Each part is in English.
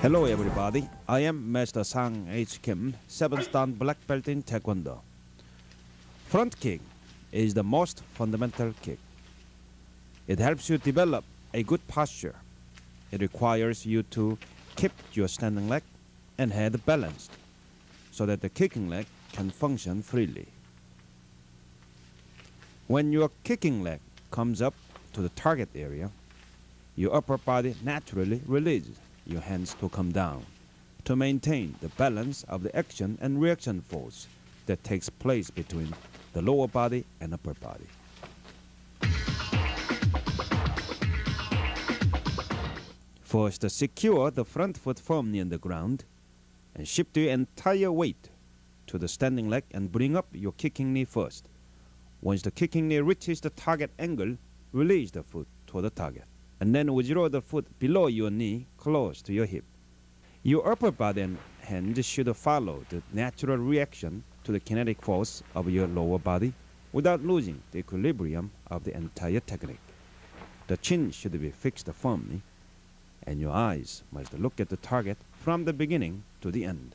Hello everybody, I am Master Sang H. Kim, 7th Dan black belt in Taekwondo. Front kick is the most fundamental kick. It helps you develop a good posture. It requires you to keep your standing leg and head balanced so that the kicking leg can function freely. When your kicking leg comes up to the target area, your upper body naturally releases your hands to come down to maintain the balance of the action and reaction force that takes place between the lower body and upper body. First, secure the front foot firmly on the ground and shift your entire weight to the standing leg and bring up your kicking knee first. Once the kicking knee reaches the target angle, release the foot toward the target, and then withdraw the foot below your knee close to your hip. Your upper body and hands should follow the natural reaction to the kinetic force of your lower body without losing the equilibrium of the entire technique. The chin should be fixed firmly, and your eyes must look at the target from the beginning to the end.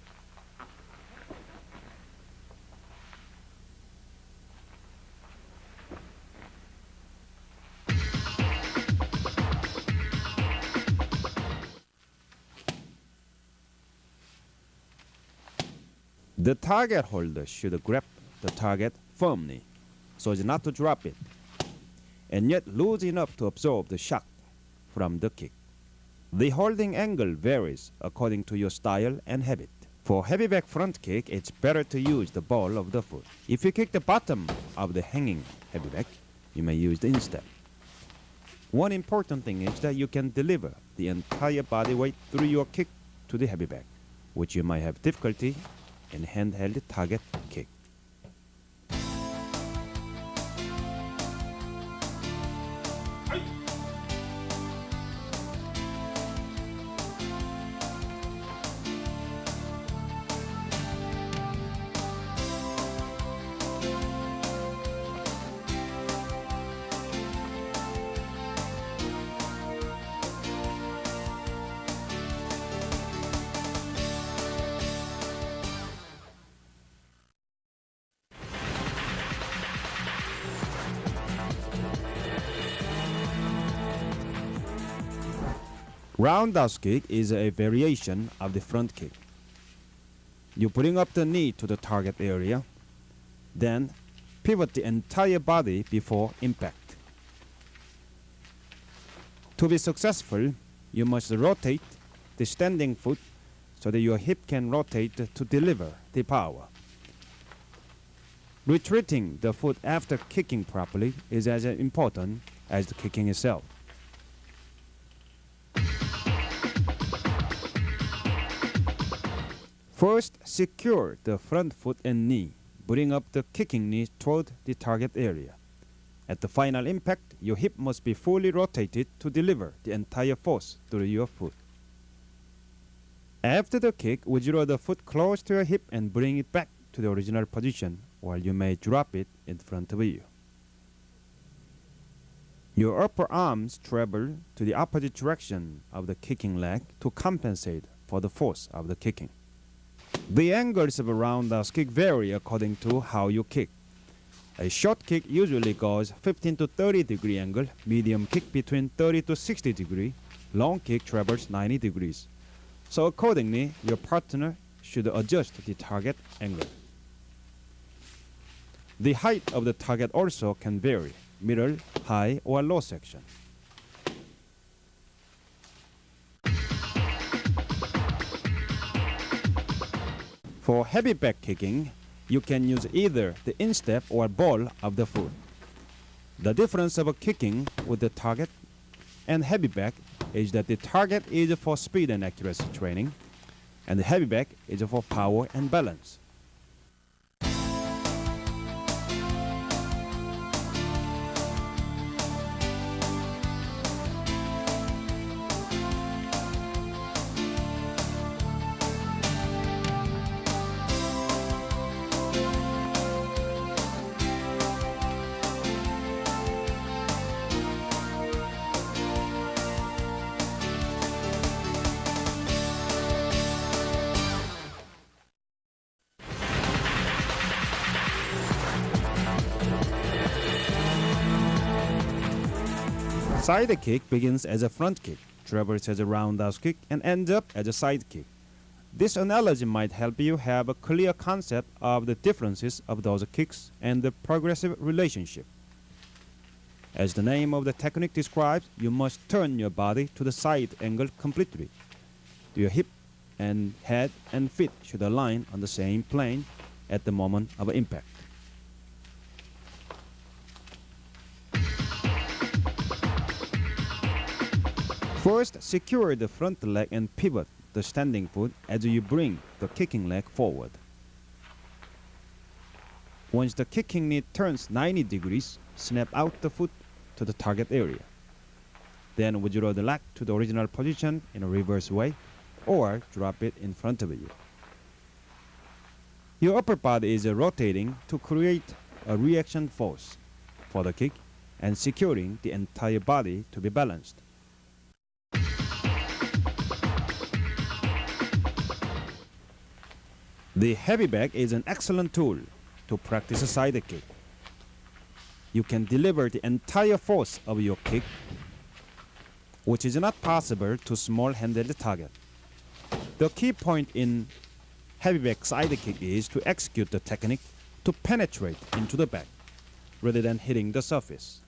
The target holder should grab the target firmly so as not to drop it, and yet loose enough to absorb the shock from the kick. The holding angle varies according to your style and habit. For heavy back front kick, it's better to use the ball of the foot. If you kick the bottom of the hanging heavy back, you may use the instep. One important thing is that you can deliver the entire body weight through your kick to the heavy back, which you might have difficulty in handheld target kick. Roundhouse kick is a variation of the front kick. You bring up the knee to the target area, then pivot the entire body before impact. To be successful, you must rotate the standing foot so that your hip can rotate to deliver the power. Retreating the foot after kicking properly is as important as the kicking itself. First, secure the front foot and knee. Bring up the kicking knee toward the target area. At the final impact, your hip must be fully rotated to deliver the entire force through your foot. After the kick, withdraw the foot close to your hip and bring it back to the original position, while you may drop it in front of you. Your upper arms travel to the opposite direction of the kicking leg to compensate for the force of the kicking. The angles of a roundhouse kick vary according to how you kick. A short kick usually goes 15 to 30 degree angle, medium kick between 30 to 60 degree, long kick travels 90 degrees. So accordingly, your partner should adjust the target angle. The height of the target also can vary, middle, high, or low section. For heavy back kicking, you can use either the instep or ball of the foot. The difference of kicking with the target and heavy back is that the target is for speed and accuracy training, and the heavy back is for power and balance. Side kick begins as a front kick, travels as a roundhouse kick, and ends up as a side kick. This analogy might help you have a clear concept of the differences of those kicks and the progressive relationship. As the name of the technique describes, you must turn your body to the side angle completely. Your hip and head and feet should align on the same plane at the moment of impact. First, secure the front leg and pivot the standing foot as you bring the kicking leg forward. Once the kicking knee turns 90 degrees, snap out the foot to the target area. Then withdraw the leg to the original position in a reverse way, or drop it in front of you. Your upper body is rotating to create a reaction force for the kick and securing the entire body to be balanced. The heavy bag is an excellent tool to practice a side kick. You can deliver the entire force of your kick, which is not possible to small-handed target. The key point in heavy bag side kick is to execute the technique to penetrate into the bag rather than hitting the surface.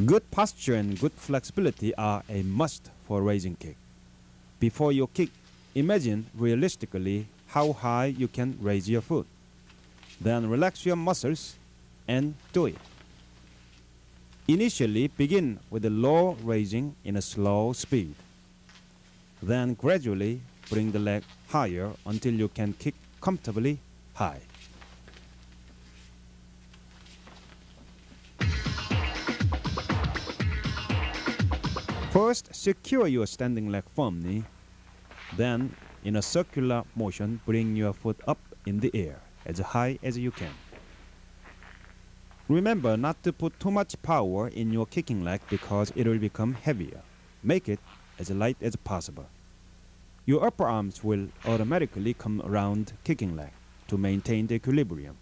Good posture and good flexibility are a must for raising kick. Before you kick, imagine realistically how high you can raise your foot. Then relax your muscles and do it. Initially, begin with a low raising in a slow speed. Then gradually bring the leg higher until you can kick comfortably high. First, secure your standing leg firmly. Then, in a circular motion, bring your foot up in the air as high as you can. Remember not to put too much power in your kicking leg because it will become heavier. Make it as light as possible. Your upper arms will automatically come around kicking leg to maintain the equilibrium.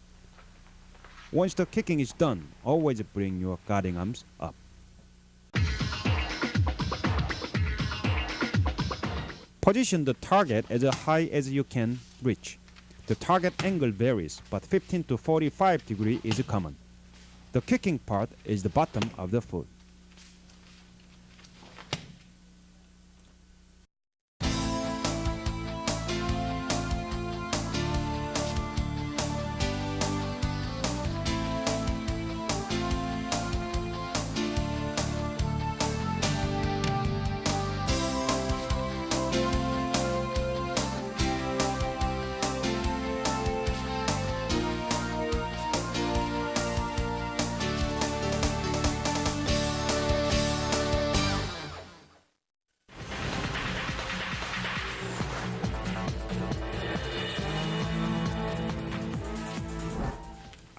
Once the kicking is done, always bring your guarding arms up. Position the target as high as you can reach. The target angle varies, but 15 to 45 degrees is common. The kicking part is the bottom of the foot.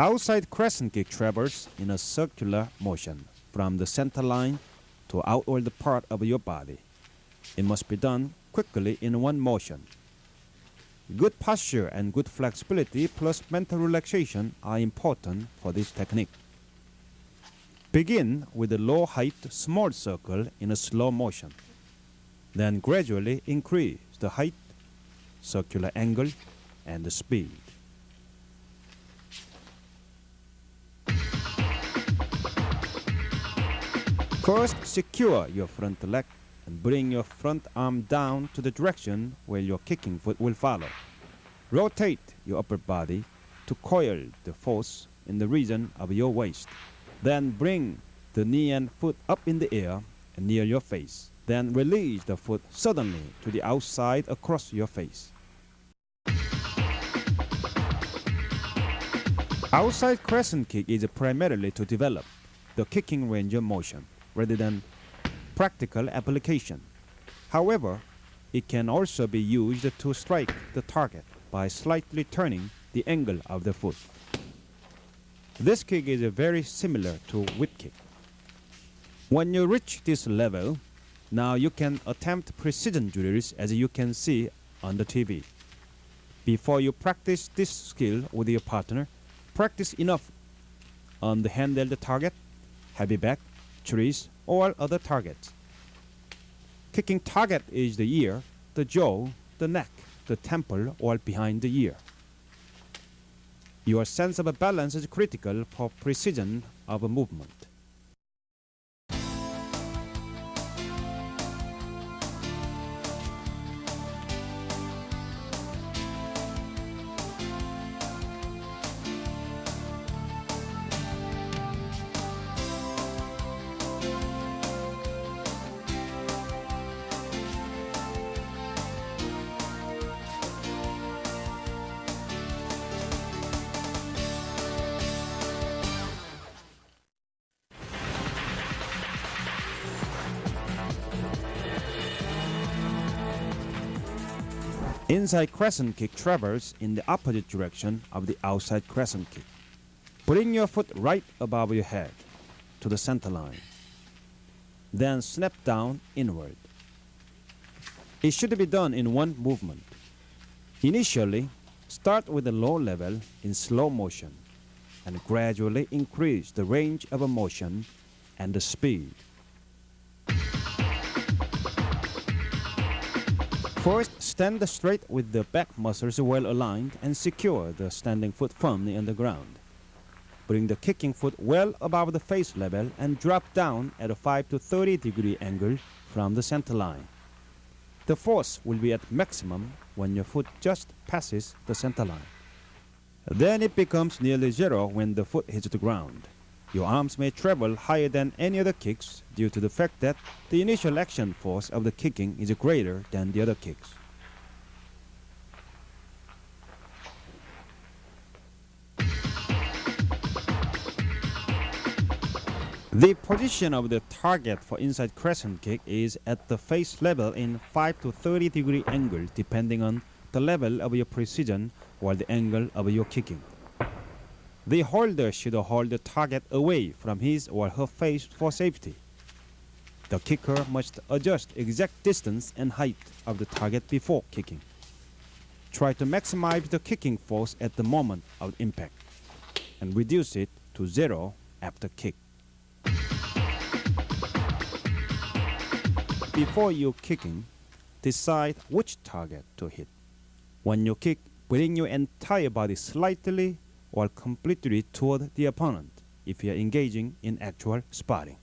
Outside crescent kick travels in a circular motion from the center line to outward part of your body. It must be done quickly in one motion. Good posture and good flexibility plus mental relaxation are important for this technique. Begin with a low height small circle in a slow motion. Then gradually increase the height, circular angle, and the speed. First, secure your front leg and bring your front arm down to the direction where your kicking foot will follow. Rotate your upper body to coil the force in the region of your waist. Then bring the knee and foot up in the air and near your face. Then release the foot suddenly to the outside across your face. Outside crescent kick is primarily to develop the kicking range of motion rather than practical application. However, it can also be used to strike the target by slightly turning the angle of the foot. This kick is very similar to whip kick. When you reach this level, now you can attempt precision drills as you can see on the TV. Before you practice this skill with your partner, practice enough on the handheld target, heavy back, trees, or other targets. Kicking target is the ear, the jaw, the neck, the temple, or behind the ear. Your sense of balance is critical for precision of a movement. Inside crescent kick travels in the opposite direction of the outside crescent kick. Bring your foot right above your head to the center line. Then snap down inward. It should be done in one movement. Initially, start with a low level in slow motion and gradually increase the range of motion and the speed. First, stand straight with the back muscles well aligned and secure the standing foot firmly on the ground. Bring the kicking foot well above the face level and drop down at a 5 to 30-degree angle from the center line. The force will be at maximum when your foot just passes the center line. Then it becomes nearly zero when the foot hits the ground. Your arms may travel higher than any other kicks due to the fact that the initial action force of the kicking is greater than the other kicks. The position of the target for inside crescent kick is at the face level in 5 to 30-degree angle depending on the level of your precision or the angle of your kicking. The holder should hold the target away from his or her face for safety. The kicker must adjust exact distance and height of the target before kicking. Try to maximize the kicking force at the moment of impact and reduce it to zero after kick. Before you kicking, decide which target to hit. When you kick, bring your entire body slightly or completely toward the opponent if you are engaging in actual sparring.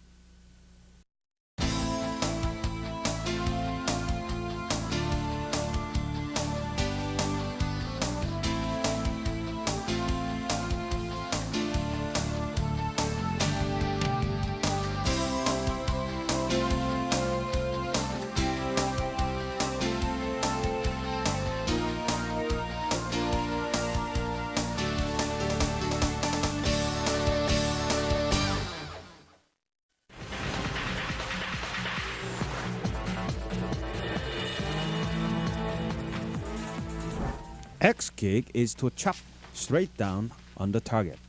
X kick is to chop straight down on the target.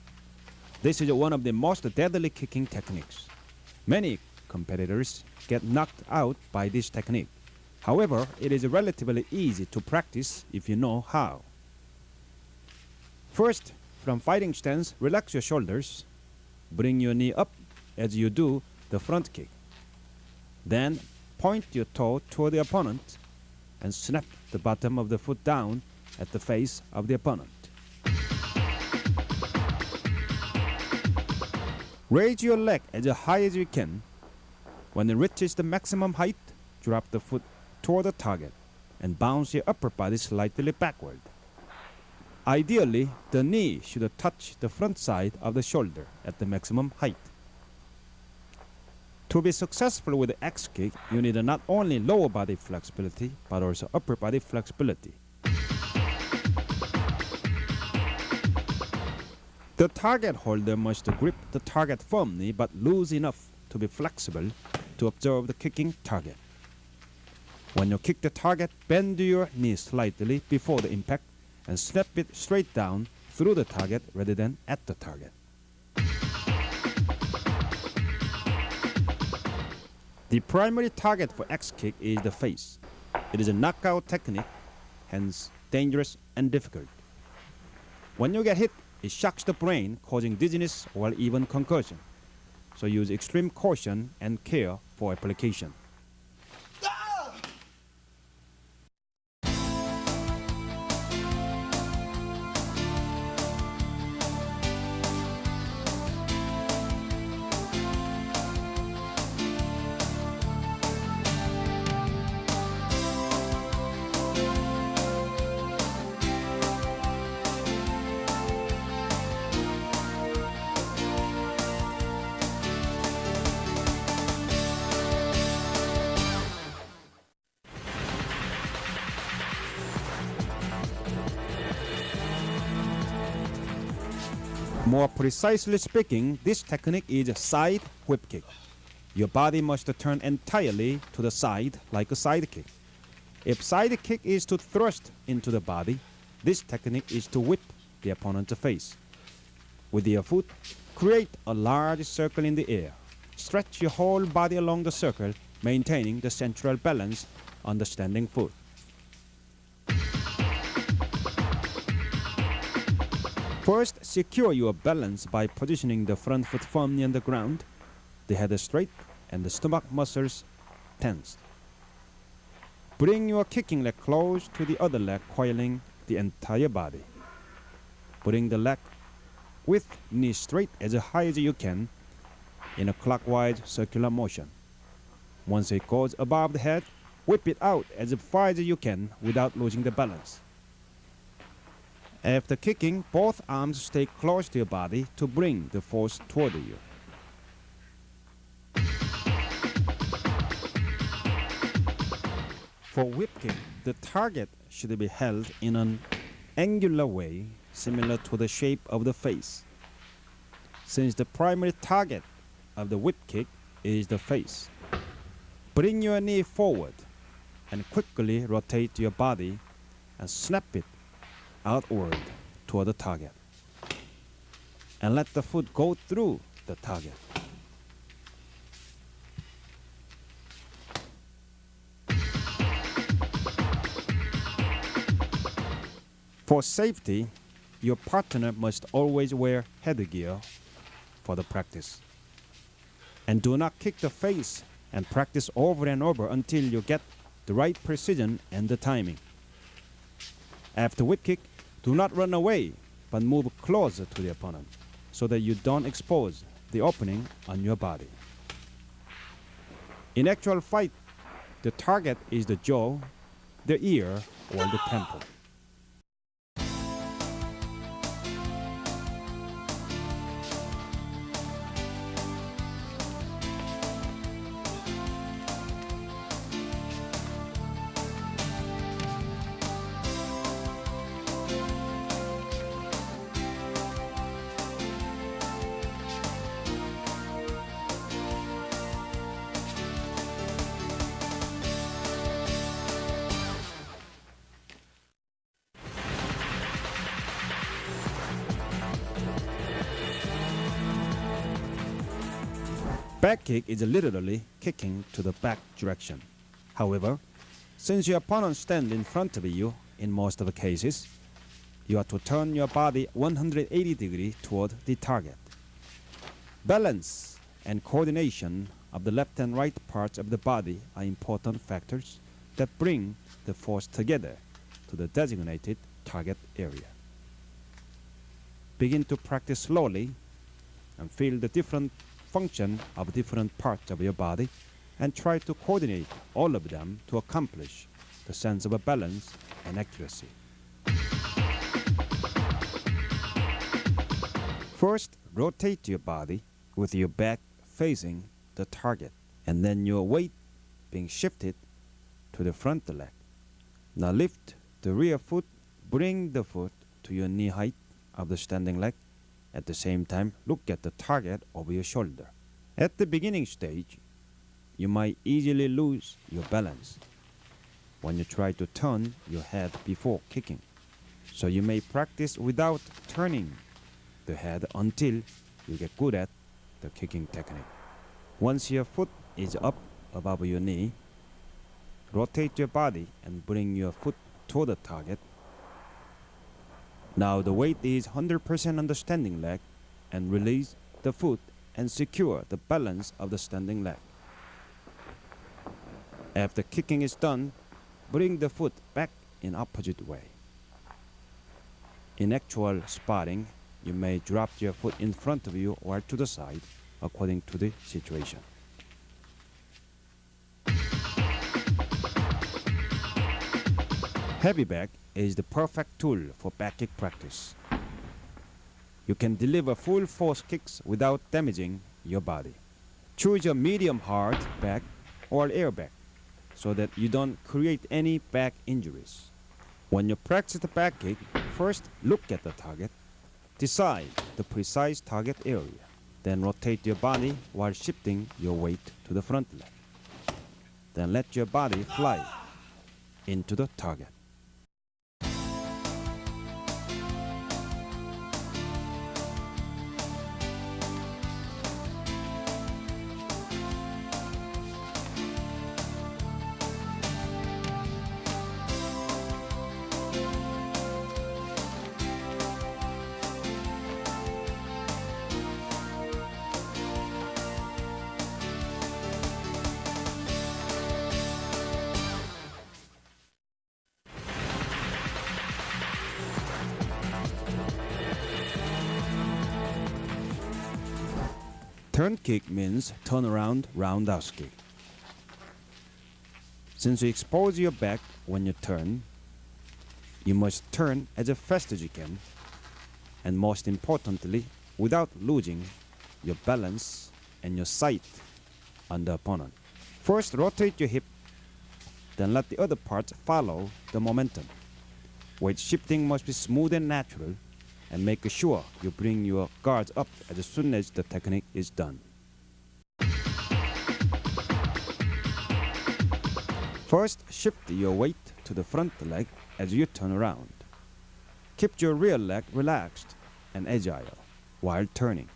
This is one of the most deadly kicking techniques. Many competitors get knocked out by this technique. However, it is relatively easy to practice if you know how. First, from fighting stance, relax your shoulders. Bring your knee up as you do the front kick. Then, point your toe toward the opponent and snap the bottom of the foot down at the face of the opponent. Raise your leg as high as you can. When it reaches the maximum height, drop the foot toward the target and bounce your upper body slightly backward. Ideally, the knee should touch the front side of the shoulder at the maximum height. To be successful with the X kick, you need not only lower body flexibility, but also upper body flexibility. The target holder must grip the target firmly but loose enough to be flexible to observe the kicking target. When you kick the target, bend your knee slightly before the impact and snap it straight down through the target rather than at the target. The primary target for X-kick is the face. It is a knockout technique, hence dangerous and difficult. When you get hit, it shocks the brain, causing dizziness or even concussion. So use extreme caution and care for application. More precisely speaking, this technique is a side whip kick. Your body must turn entirely to the side like a side kick. If side kick is to thrust into the body, this technique is to whip the opponent's face. With your foot, create a large circle in the air. Stretch your whole body along the circle, maintaining the central balance on the standing foot. First, secure your balance by positioning the front foot firmly on the ground, the head straight, and the stomach muscles tense. Bring your kicking leg close to the other leg, coiling the entire body. Bring the leg with knee straight as high as you can in a clockwise circular motion. Once it goes above the head, whip it out as far as you can without losing the balance. After kicking, both arms stay close to your body to bring the force toward you. For whip kick, the target should be held in an angular way similar to the shape of the face. Since the primary target of the whip kick is the face, bring your knee forward and quickly rotate your body and snap it outward toward the target. And let the foot go through the target. For safety, your partner must always wear headgear for the practice. And do not kick the face and practice over and over until you get the right precision and the timing. After whip kick, do not run away, but move closer to the opponent so that you don't expose the opening on your body. In actual fight, the target is the jaw, the ear, or the temple. Back kick is literally kicking to the back direction. However, since your opponent stands in front of you in most of the cases, you have to turn your body 180 degrees toward the target. Balance and coordination of the left and right parts of the body are important factors that bring the force together to the designated target area. Begin to practice slowly and feel the different function of different parts of your body and try to coordinate all of them to accomplish the sense of a balance and accuracy. First, rotate your body with your back facing the target and then your weight being shifted to the front leg. Now lift the rear foot, bring the foot to your knee height of the standing leg At the same time, look at the target over your shoulder. At the beginning stage, you might easily lose your balance when you try to turn your head before kicking. So you may practice without turning the head until you get good at the kicking technique. Once your foot is up above your knee, rotate your body and bring your foot toward the target. Now the weight is 100% on the standing leg, and release the foot and secure the balance of the standing leg. After kicking is done, bring the foot back in opposite way. In actual spotting, you may drop your foot in front of you or to the side according to the situation. Heavy back is the perfect tool for back kick practice. You can deliver full force kicks without damaging your body. Choose a medium hard back or air back so that you don't create any back injuries. When you practice the back kick, first look at the target, decide the precise target area, then rotate your body while shifting your weight to the front leg. Then let your body fly into the target. Turn kick means turn around roundhouse kick. Since you expose your back when you turn, you must turn as fast as you can, and most importantly, without losing your balance and your sight on the opponent. First, rotate your hip, then let the other parts follow the momentum. Weight shifting must be smooth and natural, and make sure you bring your guards up as soon as the technique is done. First, shift your weight to the front leg as you turn around. Keep your rear leg relaxed and agile while turning.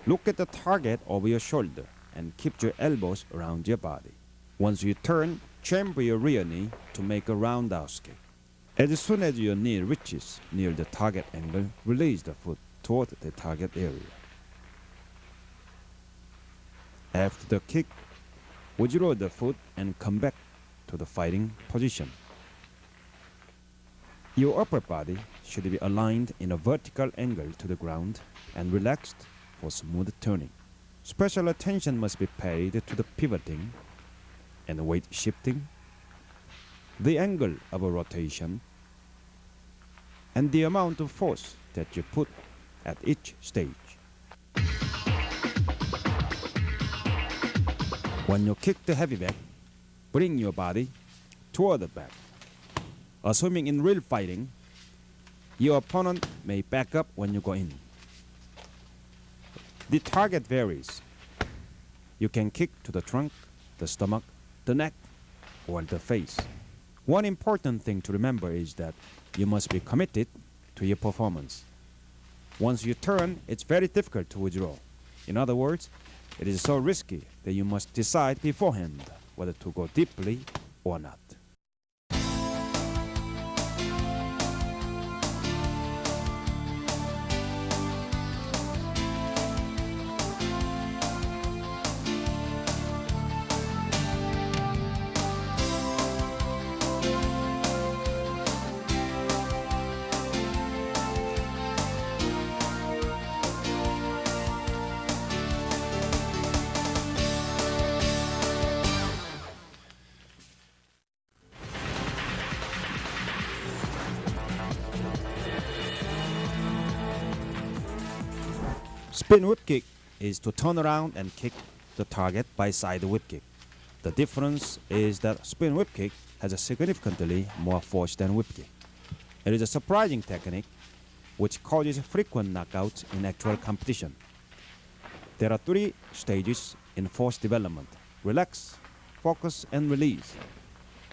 Look at the target over your shoulder and keep your elbows around your body. Once you turn, chamber your rear knee to make a roundhouse kick. As soon as your knee reaches near the target angle, release the foot toward the target area. After the kick, withdraw the foot and come back to the fighting position. Your upper body should be aligned in a vertical angle to the ground and relaxed for smooth turning. Special attention must be paid to the pivoting and weight shifting, the angle of a rotation, and the amount of force that you put at each stage. When you kick the heavy back, bring your body toward the back. Assuming in real fighting, your opponent may back up when you go in. The target varies. You can kick to the trunk, the stomach, the neck, or the face. One important thing to remember is that you must be committed to your performance. Once you turn, it's very difficult to withdraw. In other words, it is so risky that you must decide beforehand whether to go deeply or not. Spin whip kick is to turn around and kick the target by side whip kick. The difference is that spin whip kick has a significantly more force than whip kick. It is a surprising technique which causes frequent knockouts in actual competition. There are 3 stages in force development: relax, focus, and release.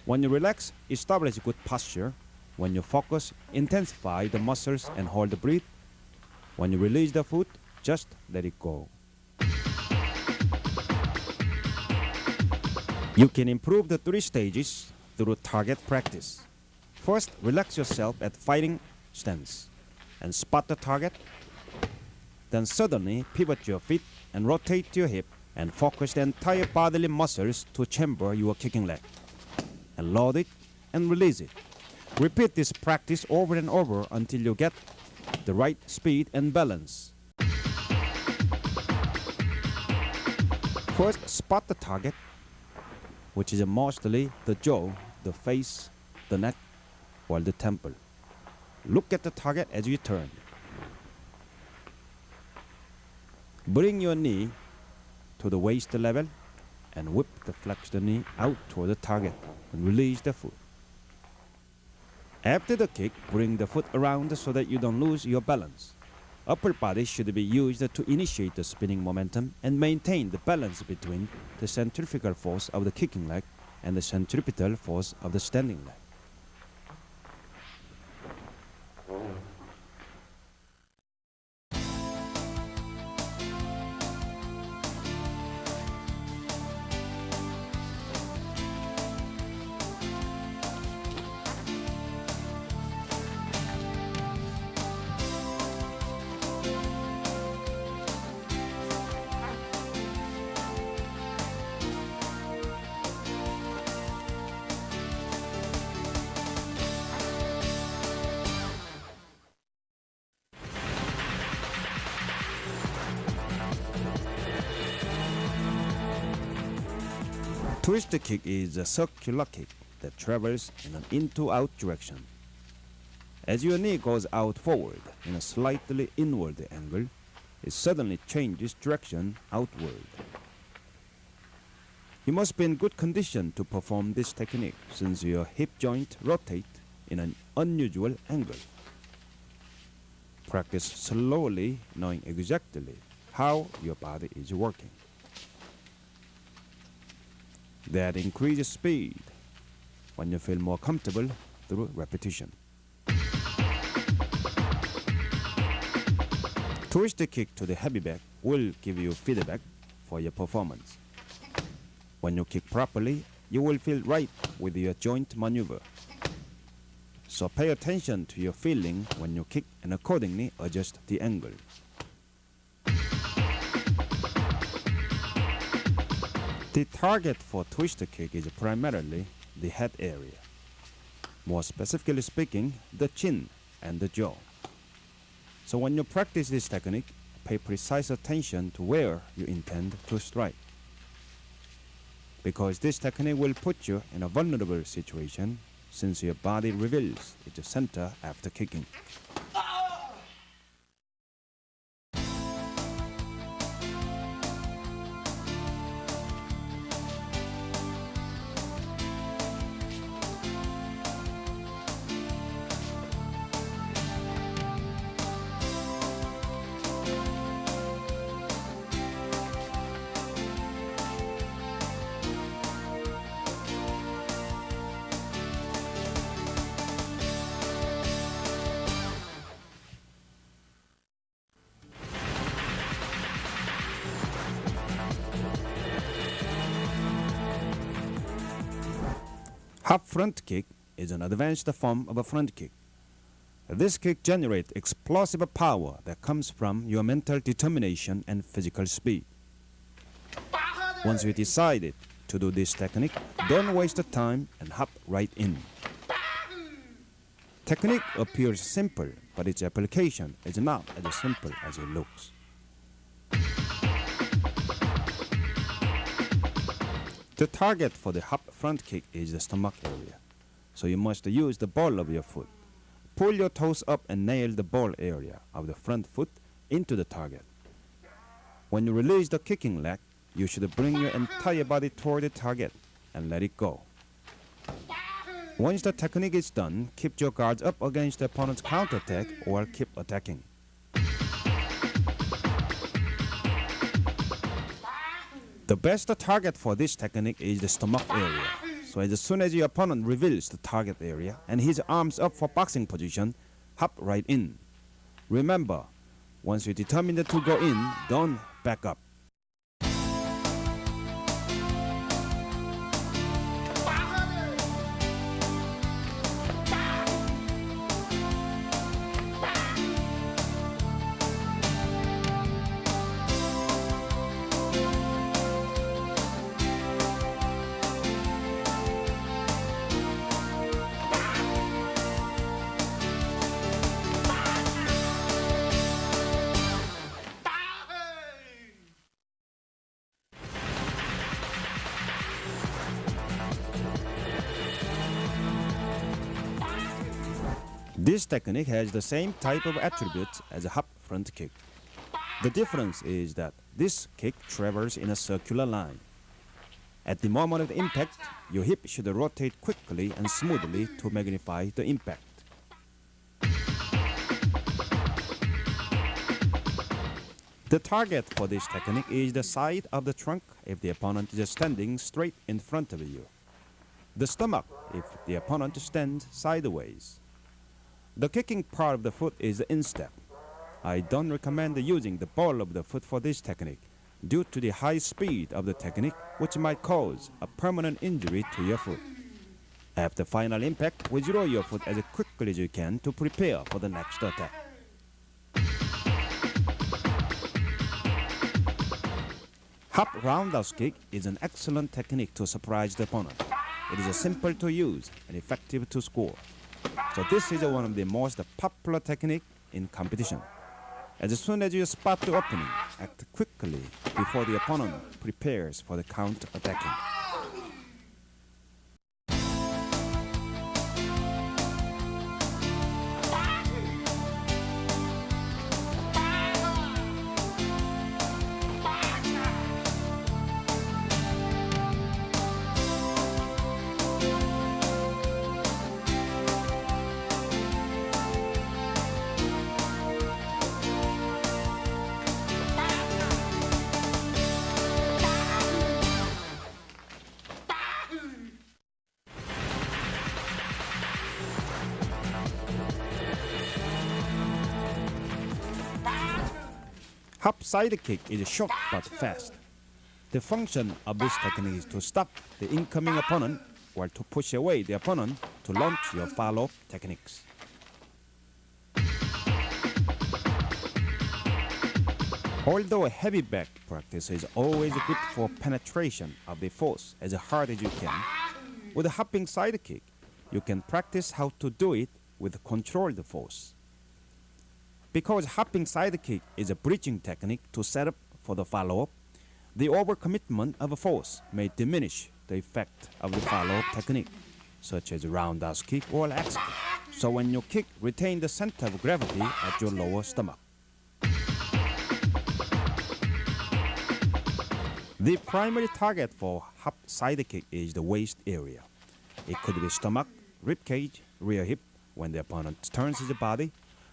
When you relax, establish good posture. When you focus, intensify the muscles and hold the breath. When you release the foot, just let it go. You can improve the 3 stages through target practice. First, relax yourself at fighting stance and spot the target. Then suddenly pivot your feet and rotate your hip and focus the entire bodily muscles to chamber your kicking leg. And load it and release it. Repeat this practice over and over until you get the right speed and balance. First, spot the target, which is mostly the jaw, the face, the neck, or the temple. Look at the target as you turn. Bring your knee to the waist level and whip the flexed knee out toward the target and release the foot. After the kick, bring the foot around so that you don't lose your balance. Upper body should be used to initiate the spinning momentum and maintain the balance between the centrifugal force of the kicking leg and the centripetal force of the standing leg. Twist kick is a circular kick that travels in an in-to-out direction. As your knee goes out forward in a slightly inward angle, it suddenly changes direction outward. You must be in good condition to perform this technique since your hip joint rotate in an unusual angle. Practice slowly, knowing exactly how your body is working. That increases speed when you feel more comfortable through repetition. Twist the kick to the heavy back will give you feedback for your performance. When you kick properly, you will feel right with your joint maneuver. So pay attention to your feeling when you kick and accordingly adjust the angle. The target for twister kick is primarily the head area. More specifically speaking, the chin and the jaw. So when you practice this technique, pay precise attention to where you intend to strike. Because this technique will put you in a vulnerable situation since your body reveals its center after kicking. Hop front kick is an advanced form of a front kick. This kick generates explosive power that comes from your mental determination and physical speed. Once you decided to do this technique, don't waste the time and hop right in. Technique appears simple, but its application is not as simple as it looks. The target for the hop front kick is the stomach area, so you must use the ball of your foot. Pull your toes up and nail the ball area of the front foot into the target. When you release the kicking leg, you should bring your entire body toward the target and let it go. Once the technique is done, keep your guards up against the opponent's counterattack or keep attacking. The best target for this technique is the stomach area. So as soon as your opponent reveals the target area and his arms up for boxing position, hop right in. Remember, once you're determined to go in, don't back up. This technique has the same type of attributes as a hop front kick. The difference is that this kick travels in a circular line. At the moment of the impact, your hip should rotate quickly and smoothly to magnify the impact. The target for this technique is the side of the trunk if the opponent is standing straight in front of you. The stomach if the opponent stands sideways. The kicking part of the foot is the instep. I don't recommend using the ball of the foot for this technique due to the high speed of the technique, which might cause a permanent injury to your foot. After final impact, withdraw your foot as quickly as you can to prepare for the next attack. Hop roundhouse kick is an excellent technique to surprise the opponent. It is simple to use and effective to score. So this is one of the most popular techniques in competition. As soon as you spot the opening, act quickly before the opponent prepares for the counter-attacking. Hop side kick is short but fast. The function of this technique is to stop the incoming opponent or to push away the opponent to launch your follow-up techniques. Although a heavy back practice is always good for penetration of the force as hard as you can, with a hopping side kick, you can practice how to do it with controlled force. Because hopping side kick is a bridging technique to set up for the follow-up, the overcommitment of a force may diminish the effect of the follow-up technique, such as roundhouse kick or axe kick. So when you kick, retain the center of gravity at your lower stomach. The primary target for hop side kick is the waist area. It could be stomach, rib cage, rear hip when the opponent turns his body,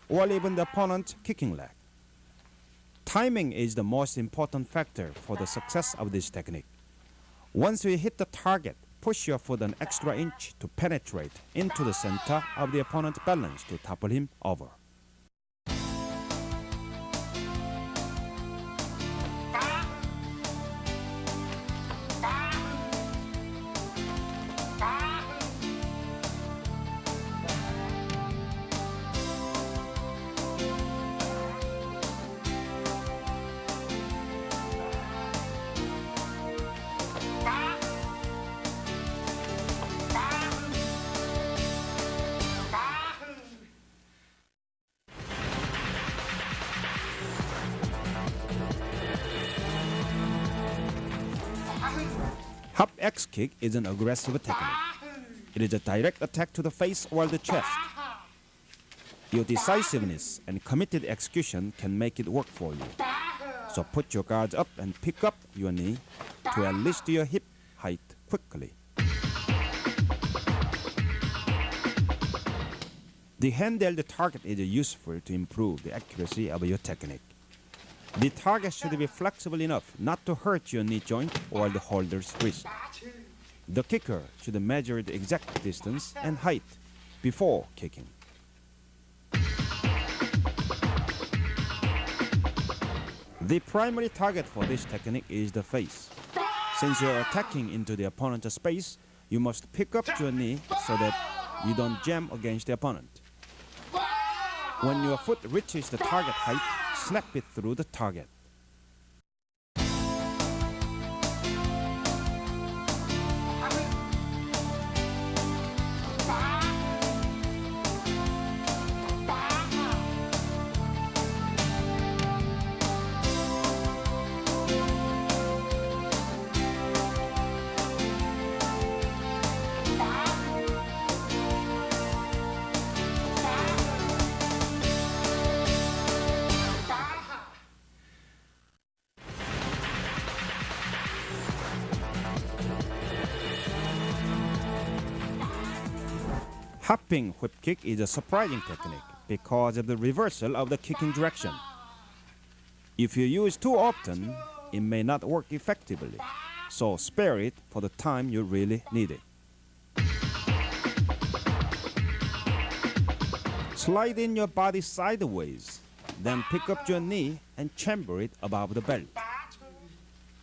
or even the opponent's kicking leg. Timing is the most important factor for the success of this technique. Once you hit the target, push your foot an extra inch to penetrate into the center of the opponent's balance to topple him over. Hop X kick is an aggressive technique. It is a direct attack to the face or the chest. Your decisiveness and committed execution can make it work for you. So put your guards up and pick up your knee to at least your hip height quickly. The handheld target is useful to improve the accuracy of your technique. The target should be flexible enough not to hurt your knee joint or the holder's wrist. The kicker should measure the exact distance and height before kicking. The primary target for this technique is the face. Since you are attacking into the opponent's space, you must pick up your knee so that you don't jam against the opponent. When your foot reaches the target height, snap it through the target. Hopping whip kick is a surprising technique because of the reversal of the kicking direction. If you use too often, it may not work effectively, so spare it for the time you really need it. Slide in your body sideways, then pick up your knee and chamber it above the belt.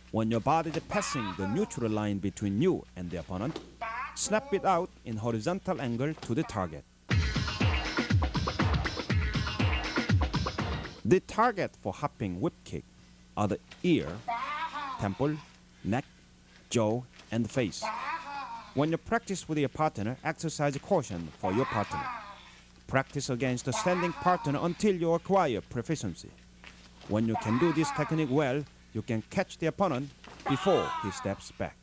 When your body is passing the neutral line between you and the opponent, snap it out in horizontal angle to the target. The target for hopping whip kick are the ear, temple, neck, jaw, and face. When you practice with your partner, exercise caution for your partner. Practice against a standing partner until you acquire proficiency. When you can do this technique well, you can catch the opponent before he steps back.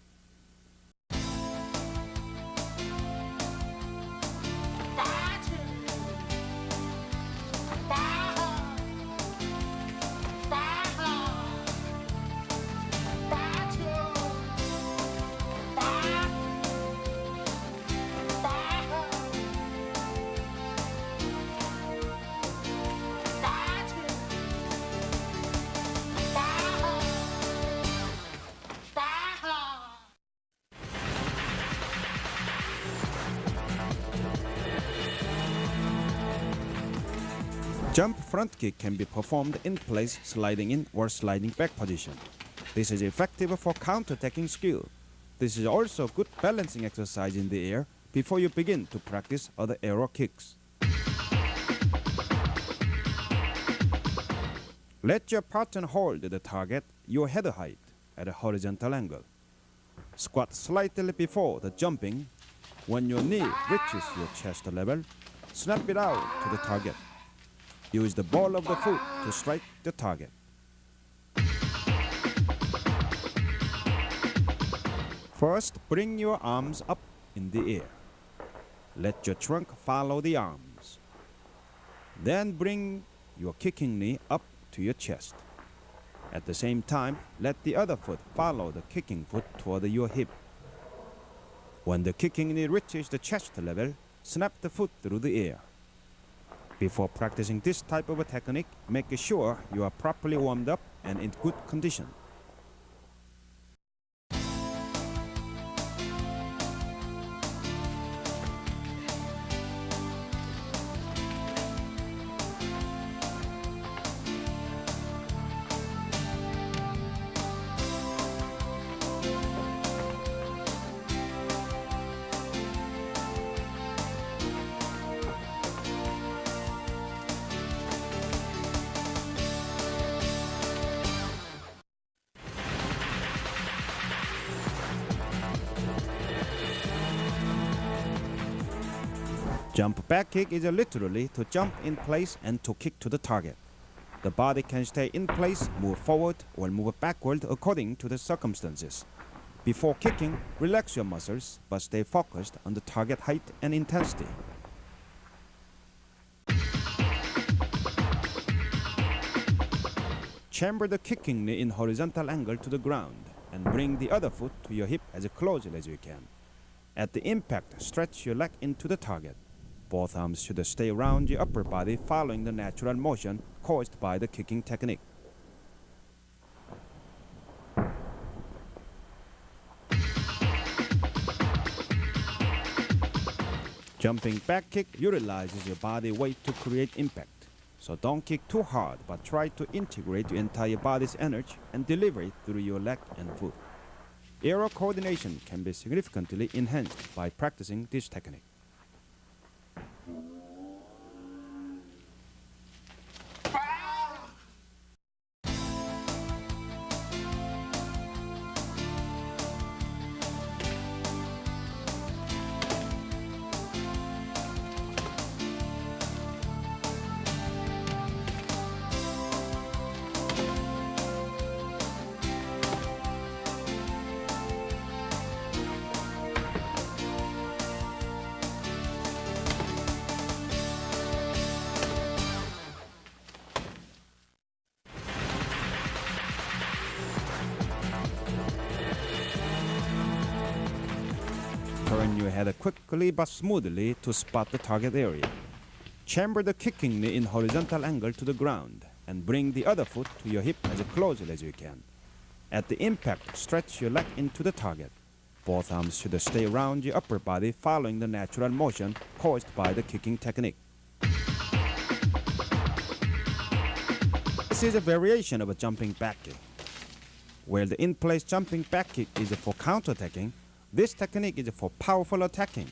Jump front kick can be performed in place, sliding in or sliding back position. This is effective for counter-attacking skill. This is also a good balancing exercise in the air before you begin to practice other arrow kicks. Let your partner hold the target your head height at a horizontal angle. Squat slightly before the jumping. When your knee reaches your chest level, snap it out to the target. Use the ball of the foot to strike the target. First, bring your arms up in the air. Let your trunk follow the arms. Then bring your kicking knee up to your chest. At the same time, let the other foot follow the kicking foot toward your hip. When the kicking knee reaches the chest level, snap the foot through the air. Before practicing this type of a technique, make sure you are properly warmed up and in good condition. Jump back kick is literally to jump in place and to kick to the target. The body can stay in place, move forward, or move backward according to the circumstances. Before kicking, relax your muscles, but stay focused on the target height and intensity. Chamber the kicking knee in horizontal angle to the ground and bring the other foot to your hip as closely as you can. At the impact, stretch your leg into the target. Both arms should stay around your upper body following the natural motion caused by the kicking technique. Jumping back kick utilizes your body weight to create impact. So don't kick too hard, but try to integrate your entire body's energy and deliver it through your leg and foot. Aero coordination can be significantly enhanced by practicing this technique. Turn your head quickly but smoothly to spot the target area. Chamber the kicking knee in horizontal angle to the ground and bring the other foot to your hip as closely as you can. At the impact, stretch your leg into the target. Both arms should stay around your upper body following the natural motion caused by the kicking technique. This is a variation of a jumping back kick. Where the in-place jumping back kick is for counter-attacking, this technique is for powerful attacking.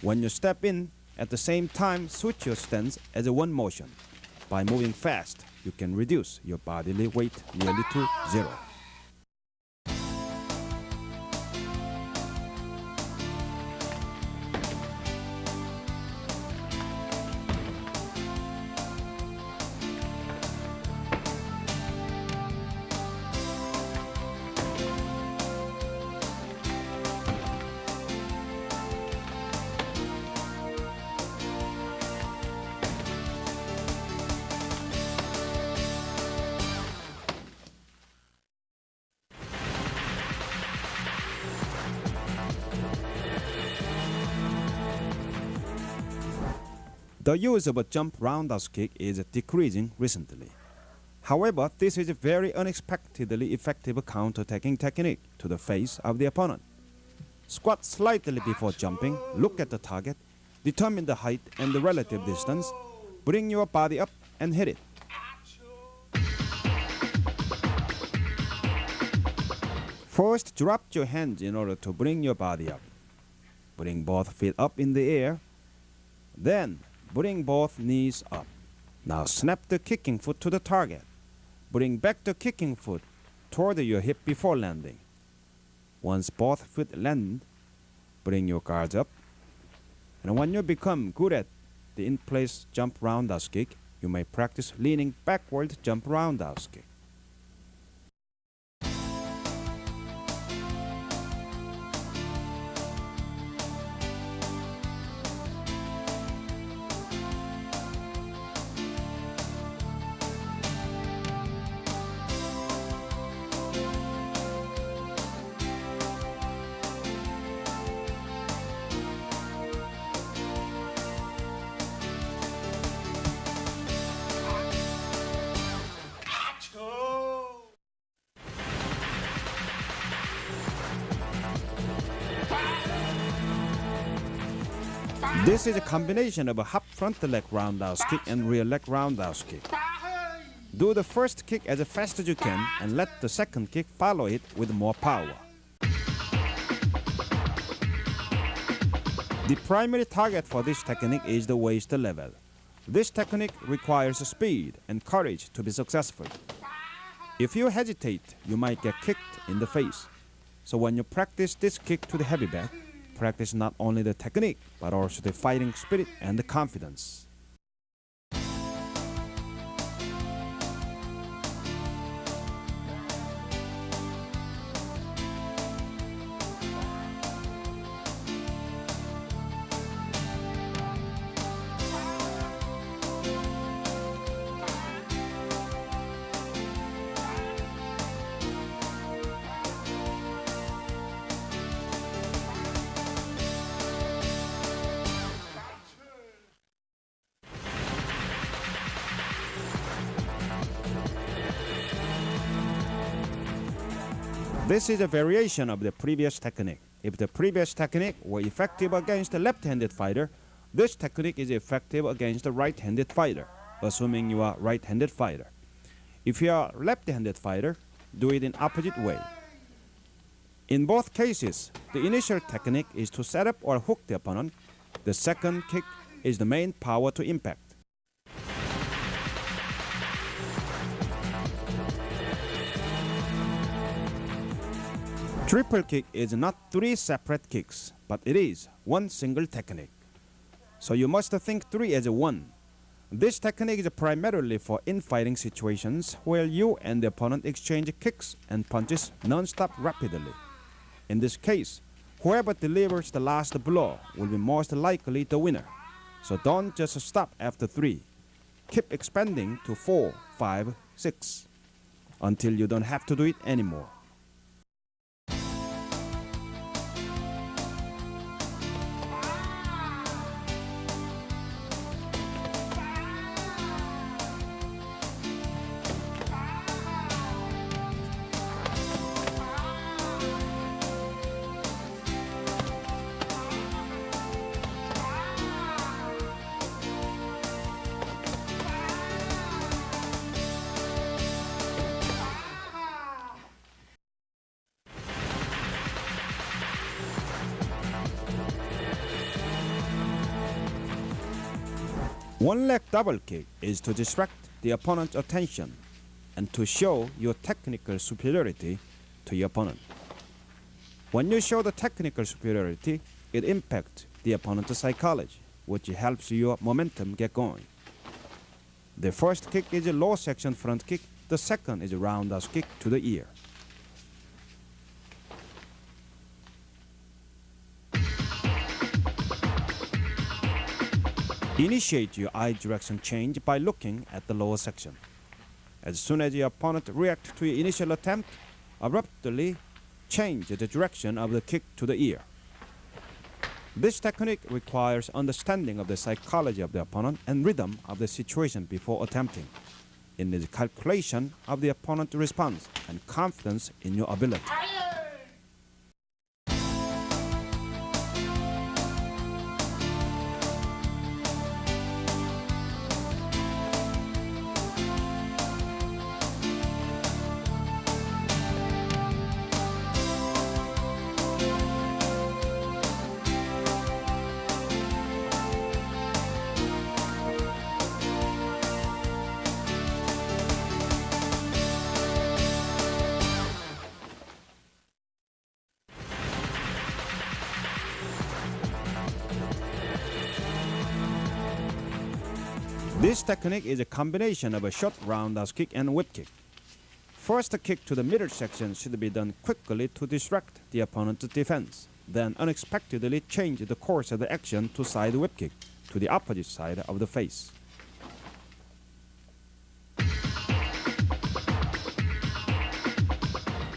When you step in, at the same time switch your stance as a one motion. By moving fast, you can reduce your bodily weight nearly to zero. The use of a jump roundhouse kick is decreasing recently. However, this is a very unexpectedly effective counter-attacking technique to the face of the opponent. Squat slightly before jumping, look at the target, determine the height and the relative distance, bring your body up and hit it. First, drop your hands in order to bring your body up. Bring both feet up in the air. Then, bring both knees up. Now snap the kicking foot to the target. Bring back the kicking foot toward your hip before landing. Once both feet land, bring your guards up. And when you become good at the in-place jump roundhouse kick, you may practice leaning backward jump roundhouse kick. This is a combination of a hop front leg roundhouse kick and rear leg roundhouse kick. Do the first kick as fast as you can and let the second kick follow it with more power. The primary target for this technique is the waist level. This technique requires speed and courage to be successful. If you hesitate, you might get kicked in the face. So when you practice this kick to the heavy back, practice not only the technique, but also the fighting spirit and the confidence. This is a variation of the previous technique. If the previous technique were effective against a left-handed fighter, this technique is effective against a right-handed fighter, assuming you are a right-handed fighter. If you are a left-handed fighter, do it in opposite way. In both cases, the initial technique is to set up or hook the opponent. The second kick is the main power to impact. Triple kick is not 3 separate kicks, but it is one single technique. So you must think 3 as 1. This technique is primarily for infighting situations where you and the opponent exchange kicks and punches non-stop rapidly. In this case, whoever delivers the last blow will be most likely the winner. So don't just stop after 3. Keep expanding to 4, 5, 6 until you don't have to do it anymore. One-leg double kick is to distract the opponent's attention and to show your technical superiority to your opponent. When you show the technical superiority, it impacts the opponent's psychology, which helps your momentum get going. The first kick is a low section front kick. The second is a roundhouse kick to the ear. Initiate your eye direction change by looking at the lower section. As soon as your opponent reacts to your initial attempt, abruptly change the direction of the kick to the ear. This technique requires understanding of the psychology of the opponent and rhythm of the situation before attempting. It needs calculation of the opponent's response and confidence in your ability. This technique is a combination of a short roundhouse kick and whip kick. First, a kick to the middle section should be done quickly to distract the opponent's defense. Then unexpectedly change the course of the action to side whip kick to the opposite side of the face.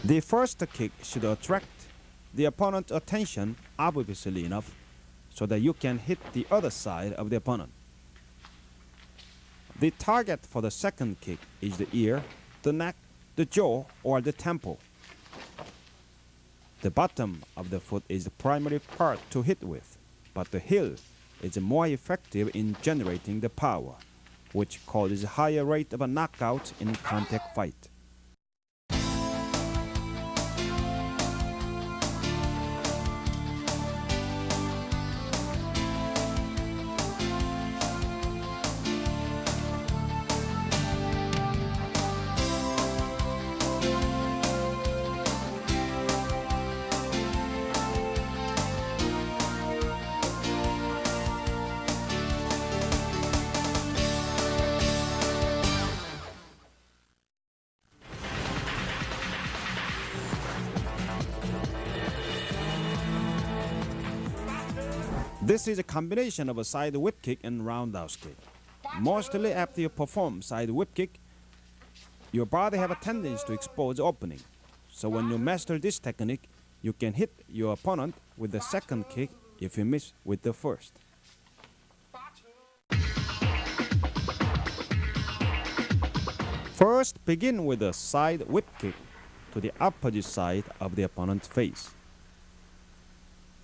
The first kick should attract the opponent's attention obviously enough so that you can hit the other side of the opponent. The target for the second kick is the ear, the neck, the jaw, or the temple. The bottom of the foot is the primary part to hit with, but the heel is more effective in generating the power, which causes a higher rate of a knockout in contact fight. This is a combination of a side whip kick and roundhouse kick. Mostly after you perform side whip kick, your body have a tendency to expose opening. So when you master this technique, you can hit your opponent with the second kick if you miss with the first. First, begin with a side whip kick to the opposite side of the opponent's face.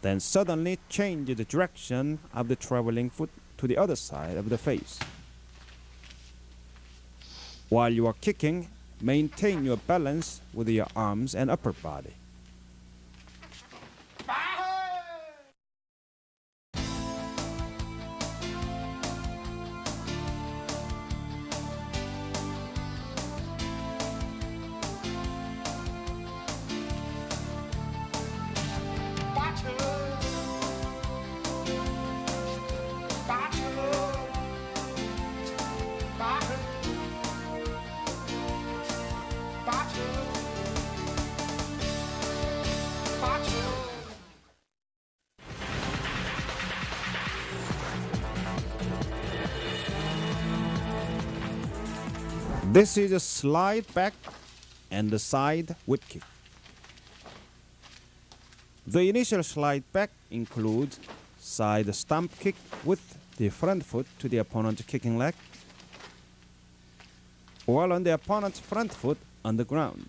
Then suddenly change the direction of the traveling foot to the other side of the face. While you are kicking, maintain your balance with your arms and upper body. This is a slide back and the side whip kick. The initial slide back includes side stomp kick with the front foot to the opponent's kicking leg, while on the opponent's front foot on the ground.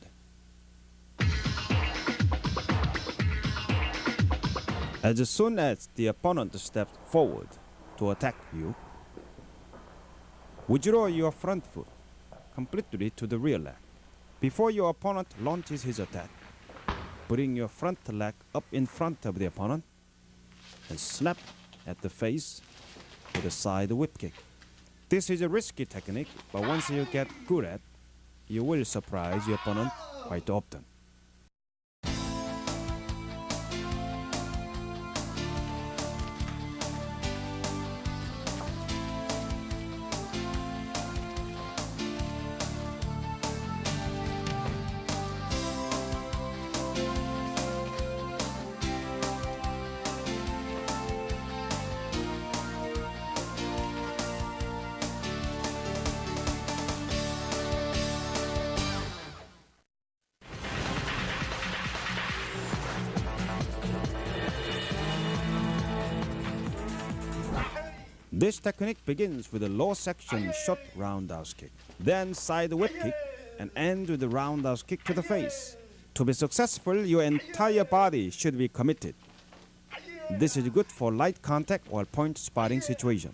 As soon as the opponent steps forward to attack you, withdraw your front foot completely to the rear leg. Before your opponent launches his attack, bring your front leg up in front of the opponent and snap at the face with a side whip kick. This is a risky technique, but once you get good at it, you will surprise your opponent quite often. This technique begins with a low section short roundhouse kick, then side whip kick, and ends with a roundhouse kick to the face. To be successful, your entire body should be committed. This is good for light contact or point spotting situation.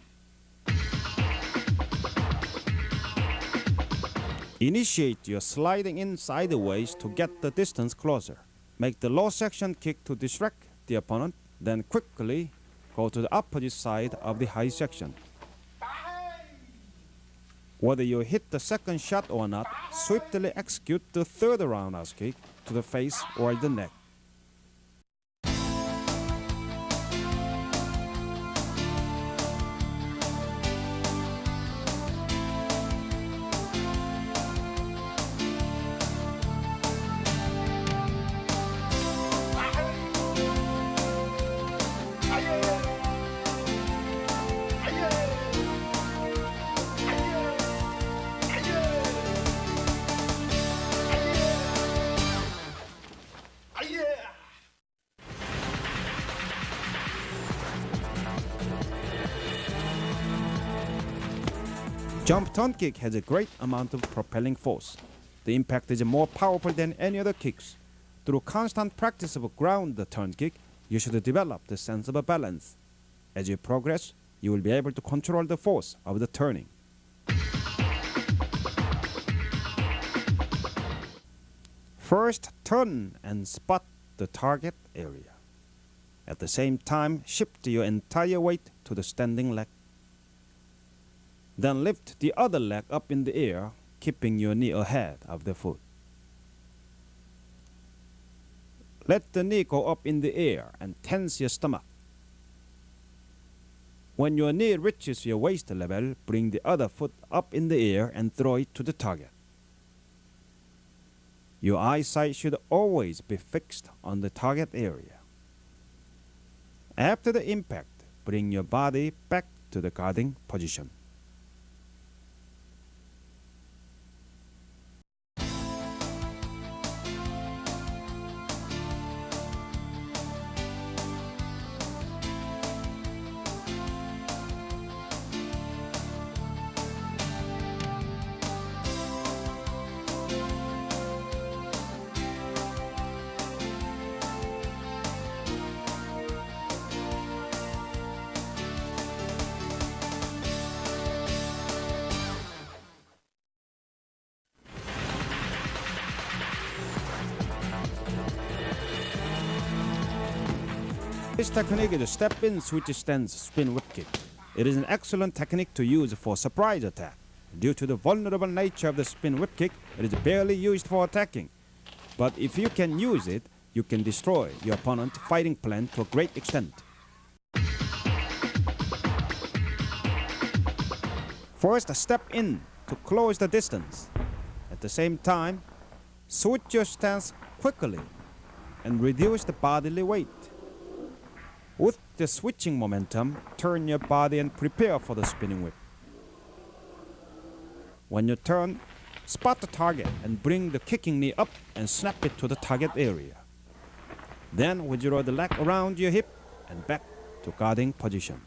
Initiate your sliding in sideways to get the distance closer. Make the low section kick to distract the opponent, then quickly go to the opposite side of the high section. Whether you hit the second shot or not, swiftly execute the third roundhouse kick to the face or the neck. Jump turn kick has a great amount of propelling force. The impact is more powerful than any other kicks. Through constant practice of ground turn kick, you should develop the sense of balance. As you progress, you will be able to control the force of the turning. First, turn and spot the target area. At the same time, shift your entire weight to the standing leg. Then lift the other leg up in the air, keeping your knee ahead of the foot. Let the knee go up in the air and tense your stomach. When your knee reaches your waist level, bring the other foot up in the air and throw it to the target. Your eyesight should always be fixed on the target area. After the impact, bring your body back to the guarding position. This technique is a step-in switch stance spin whip kick. It is an excellent technique to use for surprise attack. Due to the vulnerable nature of the spin whip kick, it is barely used for attacking. But if you can use it, you can destroy your opponent's fighting plan to a great extent. First, step in to close the distance. At the same time, switch your stance quickly and reduce the bodily weight. With the switching momentum, turn your body and prepare for the spinning whip. When you turn, spot the target and bring the kicking knee up and snap it to the target area. Then withdraw the leg around your hip and back to guarding position.